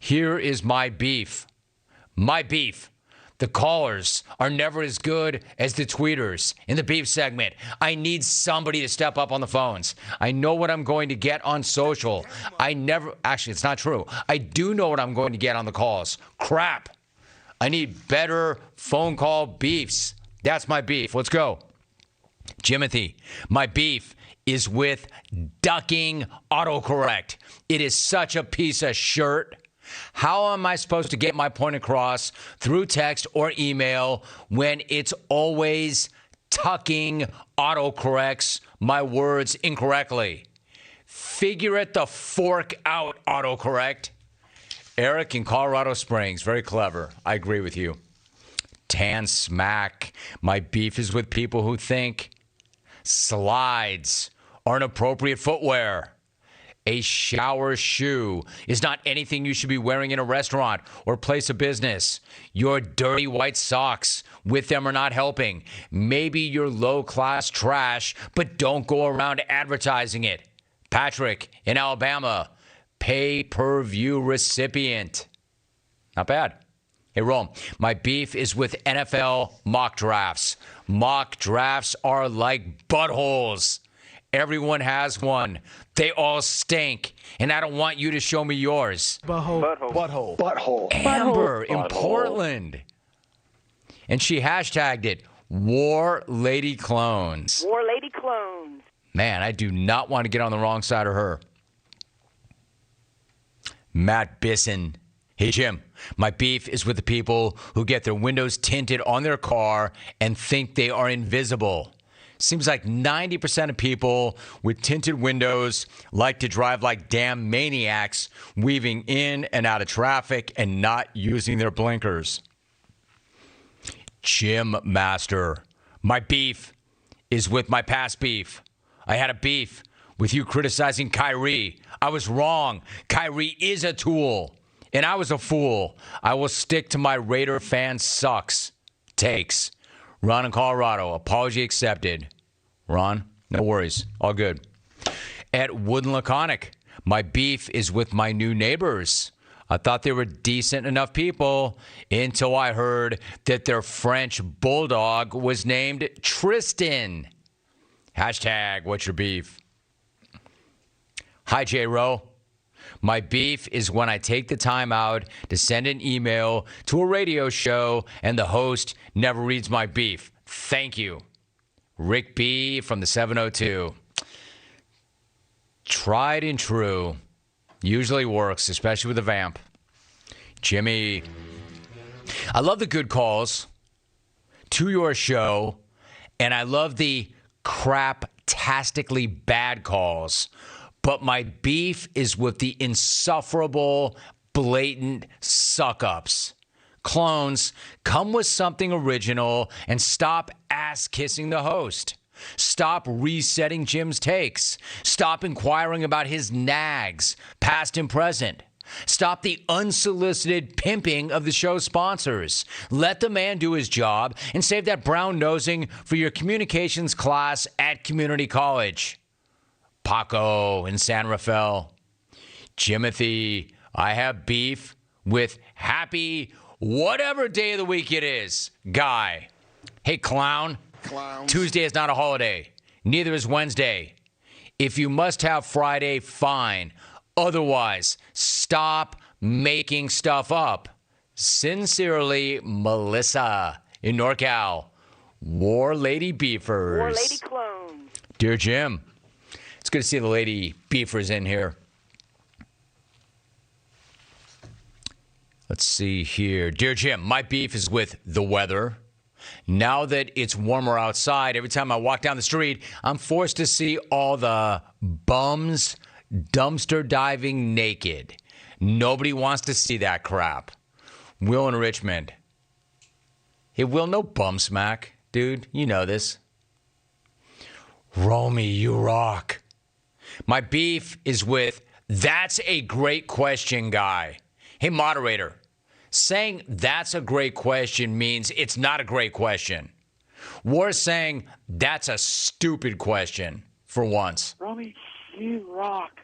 Here is my beef. My beef. The callers are never as good as the tweeters in the beef segment. I need somebody to step up on the phones. I know what I'm going to get on social. Actually, it's not true. I do know what I'm going to get on the calls. Crap. I need better phone call beefs. That's my beef. Let's go. Jimothy, my beef is with ducking autocorrect. It is such a piece of shirt. How am I supposed to get my point across through text or email when it's always tucking autocorrects my words incorrectly? Figure it the fork out, autocorrect. Eric in Colorado Springs, very clever. I agree with you. Tan smack. My beef is with people who think slides are inappropriate footwear. A shower shoe is not anything you should be wearing in a restaurant or place of business. Your dirty white socks with them are not helping. Maybe you're low-class trash, but don't go around advertising it. Patrick in Alabama, pay-per-view recipient. Not bad. Hey, Rome, my beef is with NFL mock drafts. Mock drafts are like buttholes. Everyone has one. They all stink. And I don't want you to show me yours. Butthole. Amber in Portland. And she hashtagged it, War Lady Clones. War Lady Clones. Man, I do not want to get on the wrong side of her. Matt Bissen. Hey, Jim, my beef is with the people who get their windows tinted on their car and think they are invisible. Seems like 90% of people with tinted windows like to drive like damn maniacs, weaving in and out of traffic and not using their blinkers. Jim Master, my beef is with my past beef. I had a beef with you criticizing Kyrie. I was wrong. Kyrie is a tool, and I was a fool. I will stick to my Raider fan sucks takes. Ron in Colorado, apology accepted. Ron, no worries. All good. At Wood and Laconic, my beef is with my new neighbors. I thought they were decent enough people until I heard that their French bulldog was named Tristan. Hashtag, what's your beef? Hi, J. Rowe. My beef is when I take the time out to send an email to a radio show and the host never reads my beef. Thank you. Rick B. from the 702. Tried and true. Usually works, especially with a vamp. Jimmy. I love the good calls to your show, and I love the crap-tastically bad calls. But my beef is with the insufferable, blatant suck-ups. Clones, come with something original and stop ass-kissing the host. Stop resetting Jim's takes. Stop inquiring about his nags, past and present. Stop the unsolicited pimping of the show's sponsors. Let the man do his job and save that brown nosing for your communications class at community college. Paco in San Rafeal. Jimothy, I have beef with happy whatever day of the week it is, guy. Hey, clown. Clowns. Tuesday is not a holiday. Neither is Wednesday. If you must have Friday, fine. Otherwise, stop making stuff up. Sincerely, Melissa in Norcal. War Lady Beefers. War Lady Clones. Dear Jim, it's good to see the Lady Beefers in here. Let's see here. Dear Jim, my beef is with the weather. Now that it's warmer outside, every time I walk down the street, I'm forced to see all the bums dumpster diving naked. Nobody wants to see that crap. Will in Richmond. Hey, Will, no bum smack. Dude, you know this. Romy, you rock. My beef is with that's a great question guy. Hey, moderator. Saying that's a great question means it's not a great question. We're saying that's a stupid question for once. Romy, you rock.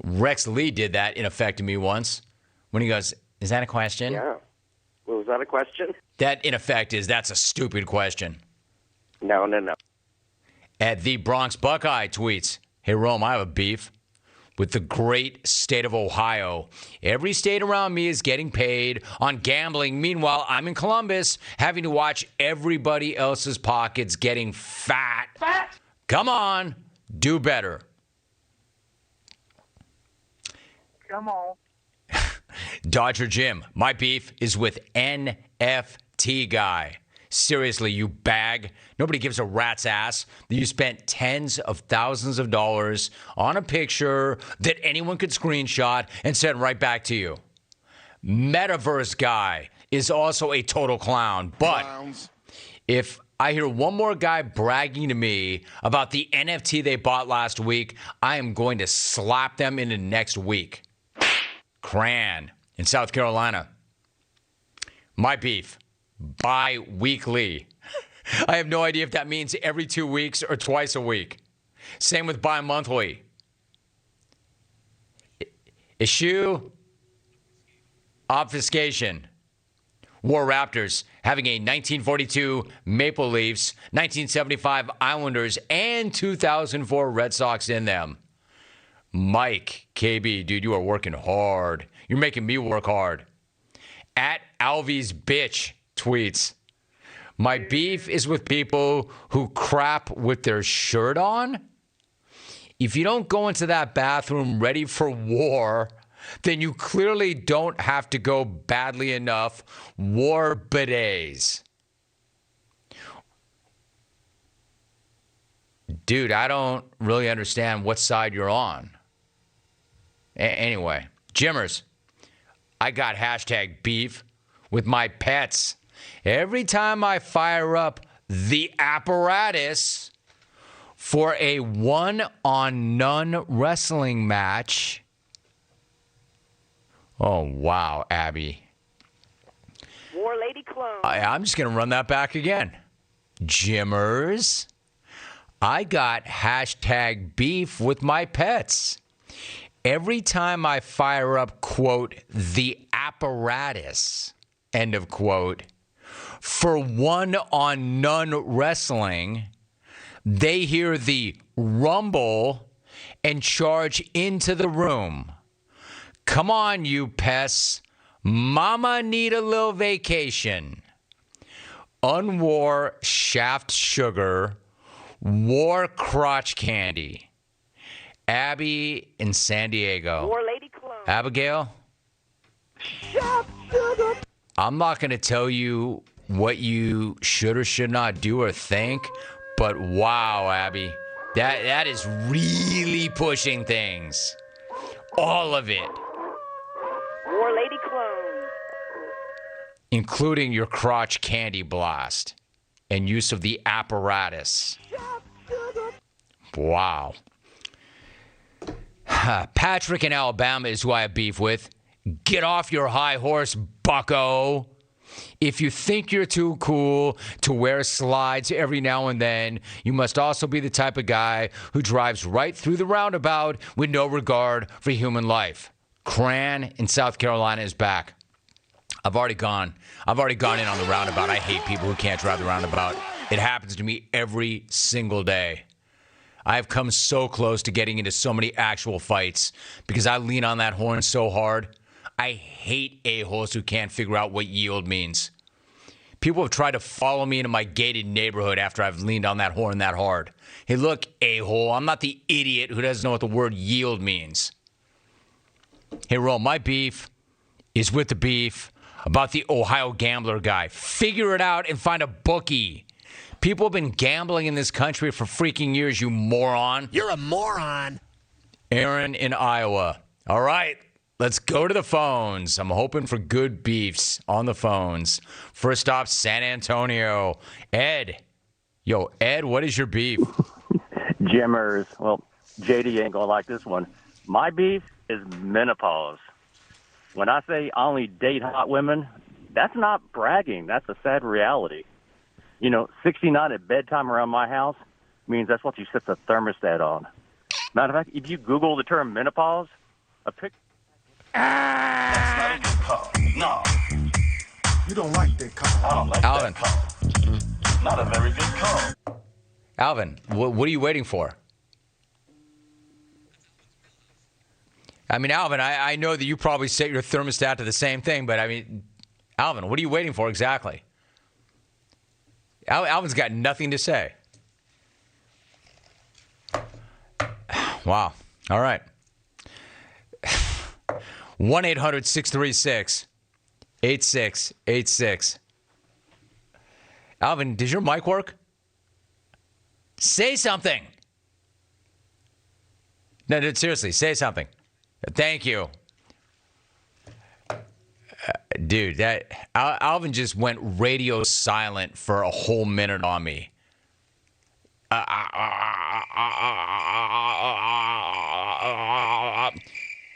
Rex Lee did that in effect to me once. When he goes, is that a question? Yeah. Well, was that a question? That, in effect, that's a stupid question. No. At the Bronx Buckeye tweets, hey, Rome, I have a beef with the great state of Ohio. Every state around me is getting paid on gambling. Meanwhile, I'm in Columbus having to watch everybody else's pockets getting fat. Fat! Come on, do better. Come on. Dodger Jim, my beef is with NFT guy. Seriously, you bag. Nobody gives a rat's ass that you spent tens of thousands of dollars on a picture that anyone could screenshot and send right back to you. Metaverse guy is also a total clown. But if I hear one more guy bragging to me about the NFT they bought last week, I am going to slap them into next week. Kran in South Carolina. My beef. Bi-weekly. I have no idea if that means every 2 weeks or twice a week. Same with bi-monthly. Issue obfuscation. War Raptors having a 1942 Maple Leafs, 1975 Islanders, and 2004 Red Sox in them. Mike, KB, dude, you are working hard. You're making me work hard. At Alvie's bitch tweets, my beef is with people who crap with their shirt on. If you don't go into that bathroom ready for war, then you clearly don't have to go badly enough. War bidets. Dude, I don't really understand what side you're on. Anyway, Jimmers, I got hashtag beef with my pets. Every time I fire up the apparatus for a one-on-none wrestling match. Oh, wow, Abby. War Lady Clone. I'm just going to run that back again. Jimmers, I got hashtag beef with my pets. Every time I fire up, quote, the apparatus, end of quote, for one-on-none wrestling, they hear the rumble and charge into the room. Come on, you pests. Mama need a little vacation. Unwar shaft sugar, war crotch candy. Abby in San Diego. War Lady Clone. Abigail? I'm not going to tell you what you should or should not do or think, but wow, Abby, that is really pushing things. All of it. War Lady Clone. Including your crotch candy blast and use of the apparatus. Wow. Patrick in Alabama is who I have beef with. Get off your high horse, bucko. If you think you're too cool to wear slides every now and then, you must also be the type of guy who drives right through the roundabout with no regard for human life. Kran in South Carolina is back. I've already gone in on the roundabout. I hate people who can't drive the roundabout. It happens to me every single day. I have come so close to getting into so many actual fights because I lean on that horn so hard. I hate a-holes who can't figure out what yield means. People have tried to follow me into my gated neighborhood after I've leaned on that horn that hard. Hey, look, a-hole, I'm not the idiot who doesn't know what the word yield means. Hey, Ro, my beef is with the beef about the Ohio gambler guy. Figure it out and find a bookie. People have been gambling in this country for freaking years, you moron. You're a moron. Aaron in Iowa. All right, let's go to the phones. I'm hoping for good beefs on the phones. First stop, San Antonio. Ed. Yo, Ed, what is your beef? Jimmers. Well, JD ain't going to like this one. My beef is menopause. When I say I only date hot women, that's not bragging. That's a sad reality. 69 at bedtime around my house means that's what you set the thermostat on. Matter of fact, if you Google the term menopause, a picture. That's not You don't like that call. I don't like Alvin. that call. Not a very good call. Alvin, what are you waiting for? I mean, Alvin, I know that you probably set your thermostat to the same thing, but I mean, Alvin, what are you waiting for exactly? Alvin's got nothing to say. Wow. All right. 1-800-636-8686. Alvin, does your mic work? Say something. No, seriously, say something. Thank you. Dude, that Alvin just went radio silent for a whole minute on me.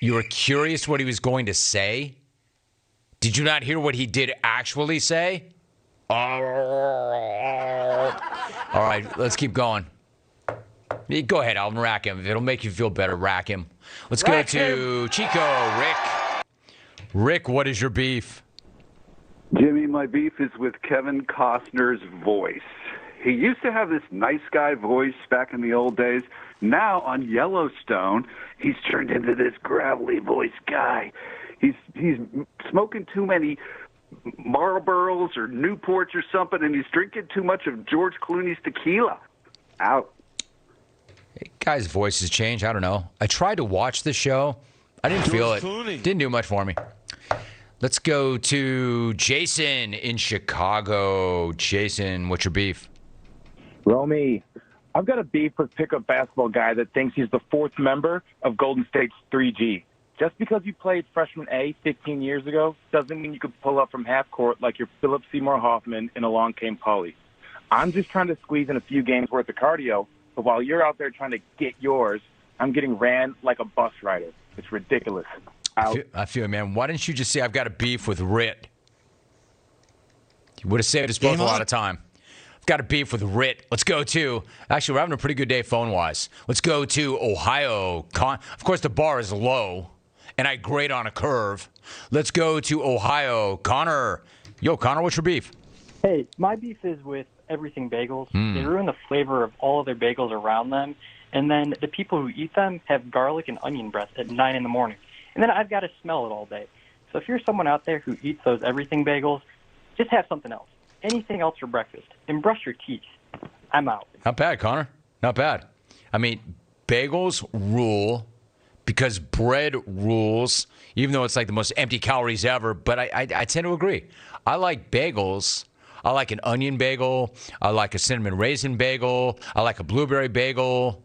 You were curious what he was going to say? Did you not hear what he did actually say? All right, let's keep going. Go ahead, Alvin, rack him. If it'll make you feel better, rack him. Let's go to Chico, Rick. Rick, what is your beef? Jimmy, my beef is with Kevin Costner's voice. He used to have this nice guy voice back in the old days. Now on Yellowstone, he's turned into this gravelly voice guy. He's smoking too many Marlboros or Newports or something, and he's drinking too much of George Clooney's tequila. Out. Guy's voice has changed. I don't know. I tried to watch the show. I didn't feel it. Didn't do much for me. Let's go to Jason in Chicago. Jason, what's your beef? Romy, I've got a beef with pickup basketball guy that thinks he's the fourth member of Golden State's 3G. Just because you played freshman A 15 years ago doesn't mean you could pull up from half court like you're Philip Seymour Hoffman in Along Came Polly. I'm just trying to squeeze in a few games worth of cardio, but while you're out there trying to get yours, I'm getting ran like a bus rider. It's ridiculous. I feel, man. Why didn't you just say I've got a beef with Rit? You would have saved us both a lot of time. I've got a beef with Rit. Let's go to, actually, we're having a pretty good day phone-wise. Let's go to Ohio. Of course, the bar is low, and I grade on a curve. Let's go to Ohio. Connor. Yo, Connor, what's your beef? Hey, my beef is with Everything Bagels. They ruin the flavor of all of their bagels around them, and then the people who eat them have garlic and onion breath at 9 in the morning. And then I've got to smell it all day. So if you're someone out there who eats those Everything Bagels, just have something else. Anything else for breakfast. And brush your teeth. I'm out. Not bad, Connor. Not bad. I mean, bagels rule because bread rules, even though it's like the most empty calories ever. But I tend to agree. I like bagels. I like an onion bagel. I like a cinnamon raisin bagel. I like a blueberry bagel.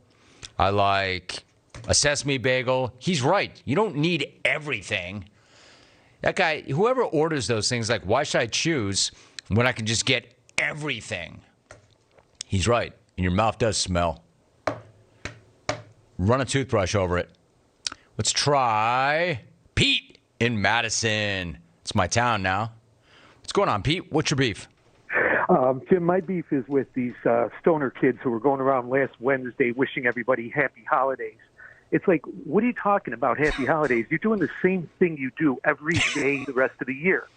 I like a sesame bagel. He's right. You don't need everything. That guy, whoever orders those things, like, why should I choose when I can just get everything? He's right. And your mouth does smell. Run a toothbrush over it. Let's try Pete in Madison. It's my town now. What's going on, Pete? What's your beef? Jim, my beef is with these stoner kids who were going around last Wednesday wishing everybody happy holidays. It's like, what are you talking about, happy holidays? You're doing the same thing you do every day the rest of the year.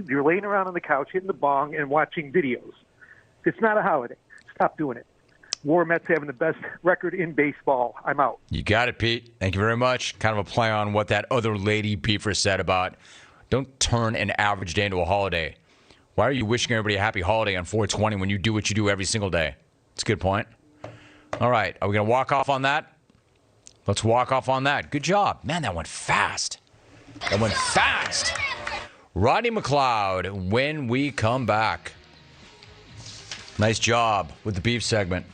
You're laying around on the couch, hitting the bong, and watching videos. It's not a holiday. Stop doing it. War Mets having the best record in baseball. I'm out. You got it, Pete. Thank you very much. Kind of a play on what that other lady beefer said about don't turn an average day into a holiday. Why are you wishing everybody a happy holiday on 420 when you do what you do every single day? It's a good point. All right. Are we going to walk off on that? Let's walk off on that. Good job. Man, that went fast. That went fast. Rodney McLeod when we come back. Nice job with the beef segment.